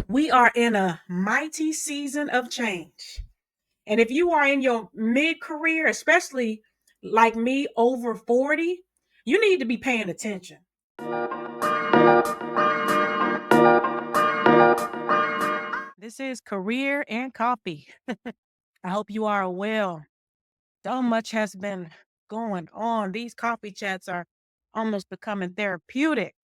We are in a mighty season of change. And if you are in your mid career, especially like me, over 40, you need to be paying attention. This is Career and Coffee. I hope you are well. So much has been going on. These coffee chats are almost becoming therapeutic.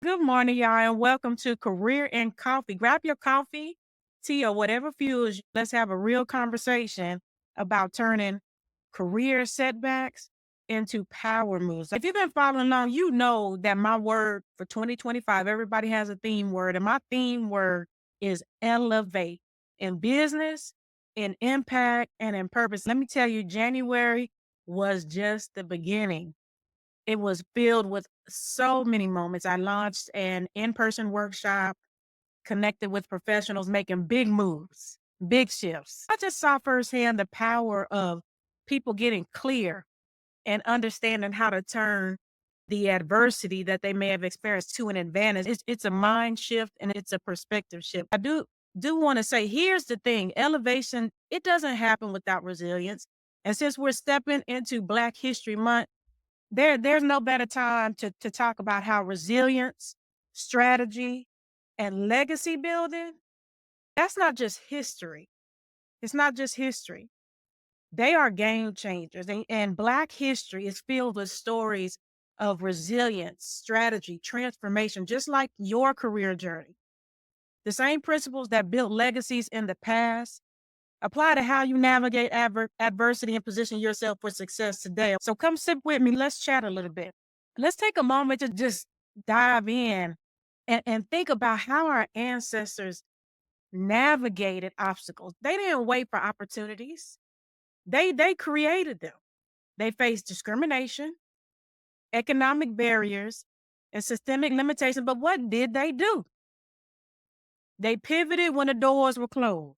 Good morning, y'all, and welcome to Career and Coffee. Grab your coffee, tea, or whatever fuels you. Let's have a real conversation about turning career setbacks into power moves. If you've been following along, you know that my word for 2025, everybody has a theme word, and my theme word is elevate in business, in impact, and in purpose. Let me tell you, January was just the beginning. It was filled with so many moments. I launched an in-person workshop, connected with professionals making big moves, big shifts. I just saw firsthand the power of people getting clear and understanding how to turn the adversity that they may have experienced to an advantage. It's a mind shift and it's a perspective shift. I do want to say, here's the thing: elevation, it doesn't happen without resilience. And since we're stepping into Black History Month, there's no better time to talk about how resilience, strategy, and legacy building, that's not just history. It's not just history. They are game changers. And Black history is filled with stories of resilience, strategy, transformation, just like your career journey. The same principles that built legacies in the past apply to how you navigate adversity and position yourself for success today. So come sit with me. Let's chat a little bit. Let's take a moment to just dive in and think about how our ancestors navigated obstacles. They didn't wait for opportunities. They created them. They faced discrimination, economic barriers, and systemic limitations. But what did they do? They pivoted when the doors were closed.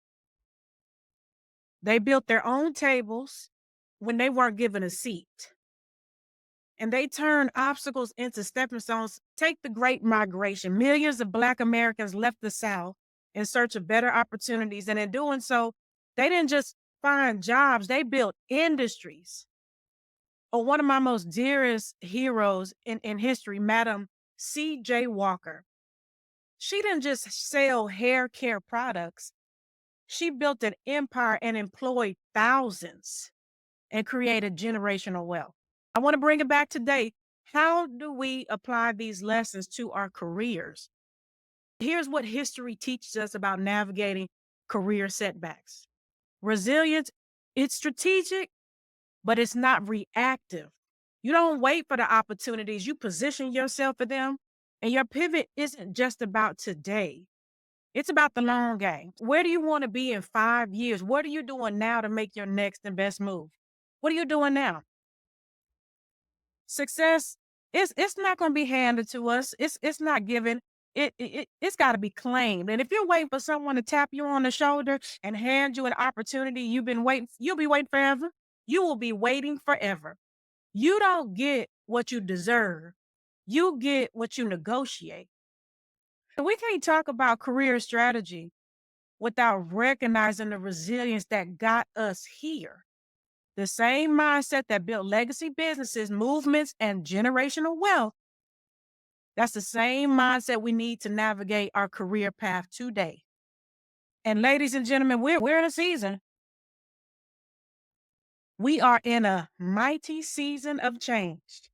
They built their own tables when they weren't given a seat. And they turned obstacles into stepping stones. Take the Great Migration. Millions of Black Americans left the South in search of better opportunities. And in doing so, they didn't just find jobs, they built industries. Or one of my most dearest heroes in history, Madam C.J. Walker. She didn't just sell hair care products, she built an empire and employed thousands and created generational wealth. I want to bring it back today. How do we apply these lessons to our careers? Here's what history teaches us about navigating career setbacks. Resilience, it's strategic, but it's not reactive. You don't wait for the opportunities, you position yourself for them. And your pivot isn't just about today, it's about the long game. Where do you want to be in 5 years? What are you doing now to make your next and best move? What are you doing now? Success, it's not going to be handed to us. It's not given. It's got to be claimed. And if you're waiting for someone to tap you on the shoulder and hand you an opportunity you'll be waiting forever. You will be waiting forever. You don't get what you deserve. You get what you negotiate. And we can't talk about career strategy without recognizing the resilience that got us here. The same mindset that built legacy businesses, movements, and generational wealth, that's the same mindset we need to navigate our career path today. And ladies and gentlemen, we're in a season. We are in a mighty season of change.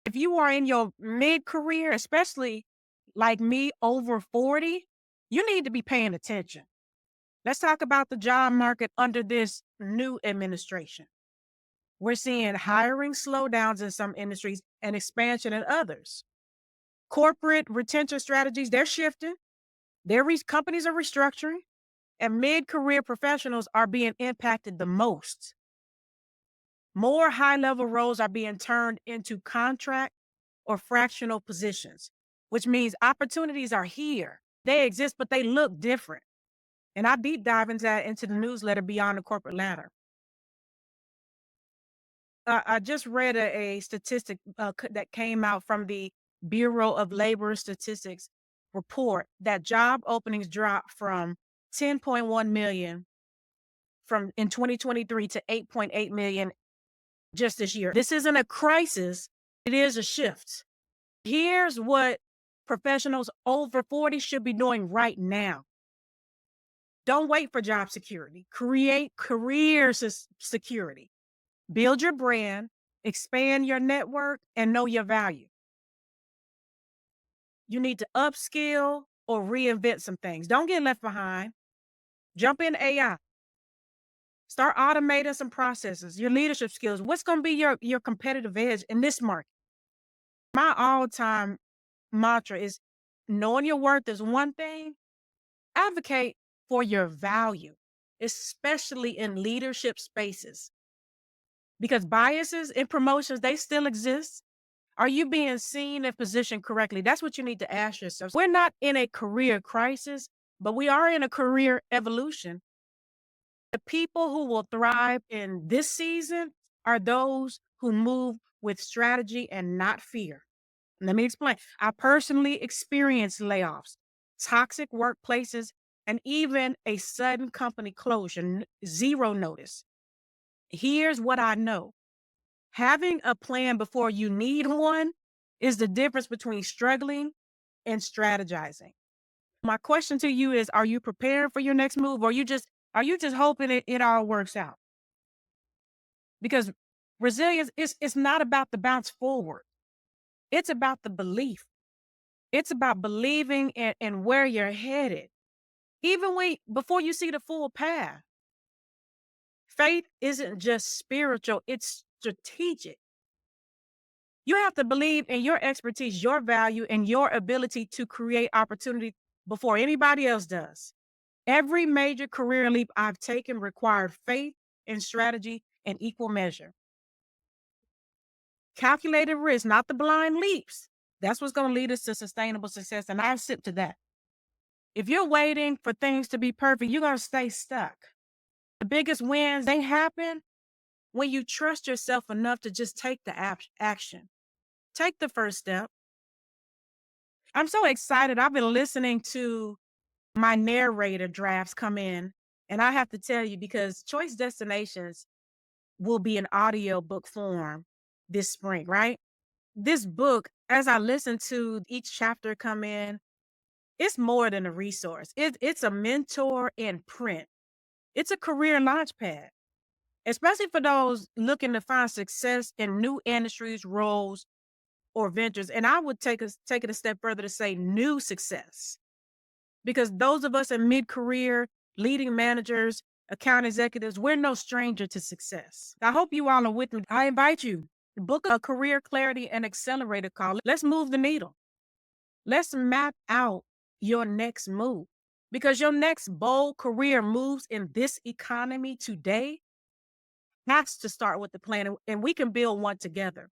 If you are in your mid-career, especially like me, over 40, you need to be paying attention. Let's talk about the job market under this new administration. We're seeing hiring slowdowns in some industries and expansion in others. Corporate retention strategies, they're shifting. Companies are restructuring, and mid-career professionals are being impacted the most. More high-level roles are being turned into contract or fractional positions, which means opportunities are here. They exist, but they look different. And I deep dive into that into the newsletter Beyond the Corporate Ladder. I just read a statistic that came out from the Bureau of Labor Statistics. report that job openings dropped from 10.1 million from in 2023 to 8.8 million just this year. This isn't a crisis, it is a shift. Here's what professionals over 40 should be doing right now. Don't wait for job security. Create career security. Build your brand, expand your network, and know your value. You need to upskill or reinvent some things. Don't get left behind. Jump in AI. Start automating some processes, your leadership skills. What's going to be your competitive edge in this market? My all-time mantra is knowing your worth is one thing. Advocate for your value, especially in leadership spaces, because biases in promotions, they still exist. Are you being seen and positioned correctly? That's what you need to ask yourself. We're not in a career crisis, but we are in a career evolution. The people who will thrive in this season are those who move with strategy and not fear. Let me explain. I personally experienced layoffs, toxic workplaces, and even a sudden company closure, zero notice. Here's what I know. Having a plan before you need one is the difference between struggling and strategizing. My question to you is, are you preparing for your next move, or are you just hoping it all works out? Because resilience is it's not about the bounce forward. It's about the belief. It's about believing in where you're headed. Even before you see the full path. Faith isn't just spiritual, it's strategic. You have to believe in your expertise, your value, and your ability to create opportunity before anybody else does. Every major career leap I've taken required faith and strategy in equal measure. Calculated risk, not the blind leaps. That's what's going to lead us to sustainable success. And I sip to that. If you're waiting for things to be perfect, you're going to stay stuck. The biggest wins, they happen when you trust yourself enough to just take the action. Take the first step. I'm so excited. I've been listening to my narrator drafts come in. And I have to tell you, because Choice Destinations will be in audio book form this spring, right? This book, as I listen to each chapter come in, it's more than a resource. It's a mentor in print. It's a career launchpad, especially for those looking to find success in new industries, roles, or ventures. And I would take it a step further to say new success, because those of us in mid-career, leading managers, account executives, we're no stranger to success. I hope you all are with me. I invite you to book a career clarity and accelerator call. Let's move the needle. Let's map out your next move, because your next bold career moves in this economy today has to start with the plan, and we can build one together.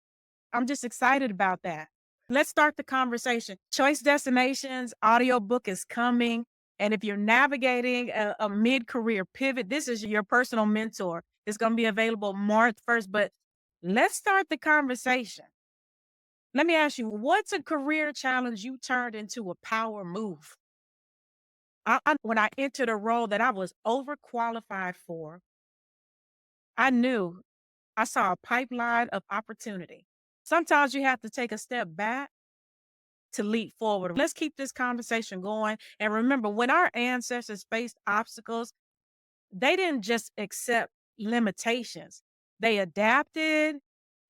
I'm just excited about that. Let's start the conversation. Choice Destinations audiobook is coming. And if you're navigating a mid-career pivot, this is your personal mentor. It's going to be available March 1st, but let's start the conversation. Let me ask you, what's a career challenge you turned into a power move? When I entered a role that I was overqualified for, I knew I saw a pipeline of opportunity. Sometimes you have to take a step back to leap forward. Let's keep this conversation going. And remember, when our ancestors faced obstacles, they didn't just accept limitations. They adapted,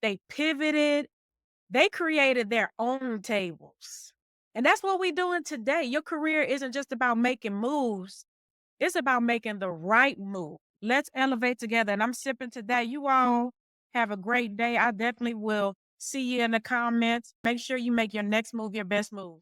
they pivoted, they created their own tables. And that's what we're doing today. Your career isn't just about making moves, it's about making the right move. Let's elevate together. And I'm sipping to that. You all have a great day. I definitely will see you in the comments. Make sure you make your next move your best move.